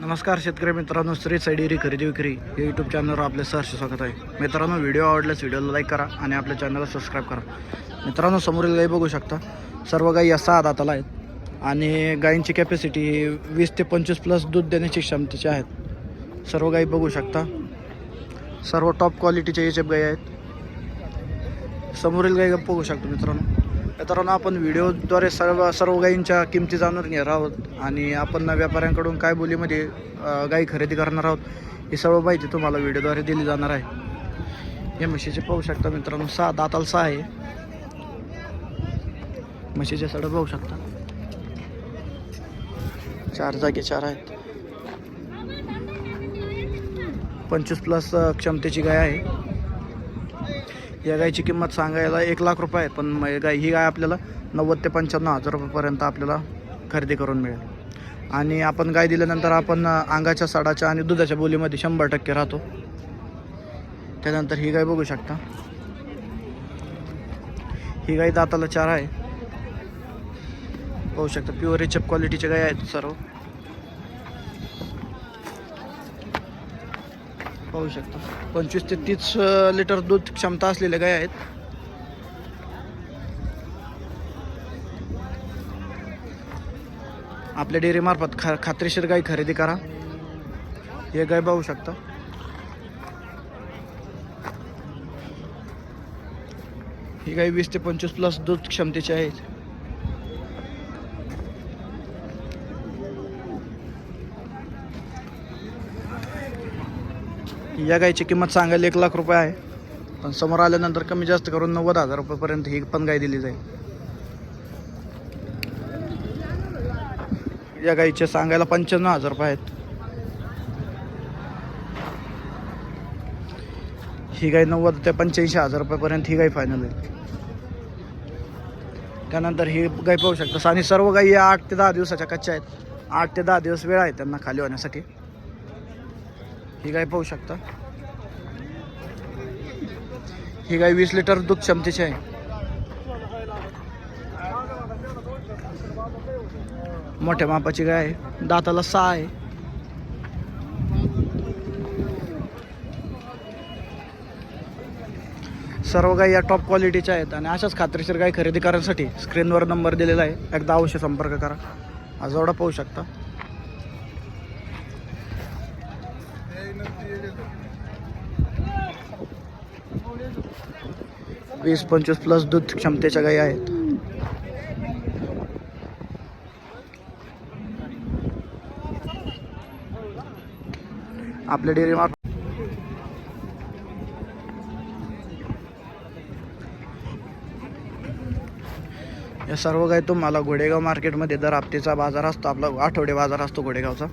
नमस्कार शेतकरी मित्रांनो, श्री साई डेअरी खरेदी विक्री या यूट्यूब चॅनलवर आपले सहर्ष स्वागत आहे. मित्रांनो, व्हिडिओ आवडल्यास व्हिडिओला लाईक करा आणि आपल्या चॅनलला सबस्क्राईब करा. मित्रांनो, समोरील गाई बघू शकता. सर्व गाई या 6 दाताला आहेत आणि गायींची कॅपॅसिटी 20 ते 25 प्लस दूध देण्याची क्षमतेची आहेत. सर्व गाई बघू शकता. सर्व टॉप क्वालिटीचे HF गाई आहेत. समोरील गाई बघू शकतो. मित्रांनो, आपण व्हिडिओद्वारे सर्व गायींच्या किमती जाणून घेणार आहोत आणि आपण व्यापाऱ्यांकडून काय बोलीमध्ये गाई खरेदी करणार आहोत ही सर्व माहिती तुम्हाला व्हिडिओद्वारे दिली जाणार आहे. हे म्हशीचे पाहू शकता मित्रांनो, 6 दाताला 6 आहे. म्हशीचे सडा पाहू शकता. 4 जागे 4 आहेत. 25 प्लस क्षमतेची गाय आहे. या गायची किंमत सांगायला 1 लाख रुपये आहे, पण ही गाय आपल्याला 90 ते 95 हजार रुपयेपर्यंत आपल्याला खरेदी करून मिळेल. आणि आपण गाय दिल्यानंतर आपण अंगाच्या साडाच्या आणि दुधाच्या बोलीमध्ये 100% राहतो. त्यानंतर ही गाय बघू शकता. ही गाय दाताला 4 आहे. पाहू शकता. प्युअर HF क्वालिटीचे गाय आहेत सर्व. पाहू शकता. 25 ते 30 लिटर दूध क्षमता असलेल्या गाय आहेत. आपल्या डेअरीमार्फत खात्रीशीर गाय खरेदी करा. हे गाय पाहू शकता. ही गाय 20 ते 25 प्लस दूध क्षमतेची आहे. या गायची किंमत सांगायला 1 लाख रुपये आहे, पण समोर आल्यानंतर कमी जास्त करून 90 हजार रुपयेपर्यंत ही पण गाय दिली जाईल. या गायीचे सांगायला 95 हजार रुपये आहेत. ही गाय 90 ते 85 हजार रुपयेपर्यंत ही गाय फायनल आहे. त्यानंतर ही गाय पाहू शकता. आणि सर्व गायी या 8 ते 10 दिवसाच्या कच्च्या आहेत. 8 ते 10 दिवस वेळ आहे त्यांना खाली होण्यासाठी. ही गाय पाहू शकता. ही गाय 20 लिटर दूध क्षमतेची आहे. मोठ्या मापाची गाय आहे. दाताला 6 आहे. सर्व गाय या टॉप क्वालिटीच्या आहेत आणि अशाच खात्रीशीर गाय खरेदी करण्यासाठी स्क्रीनवर नंबर दिलेला आहे. एकदा अवश्य संपर्क करा. हा जोडा पाहू शकता. 20-25 प्लस दूध क्षमतेच्या गायी आहेत. आपल्या डेअरी मार्फत या सर्व गाय तुम्हाला घोडेगाव मार्केटमध्ये दर हप्त्याचा बाजार असतो. आपला आठवडे बाजार असतो घोडेगावचा.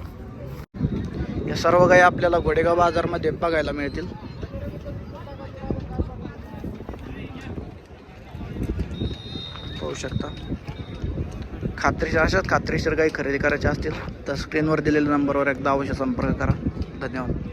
या सर्व गाय आपल्याला घोडेगाव बाजारमध्ये बघायला मिळतील. पाहू शकता. अशाच खात्रीशीर गाय खरेदी करायच्या असतील तर स्क्रीनवर दिलेल्या नंबरवर एकदा अवश्य संपर्क करा. धन्यवाद.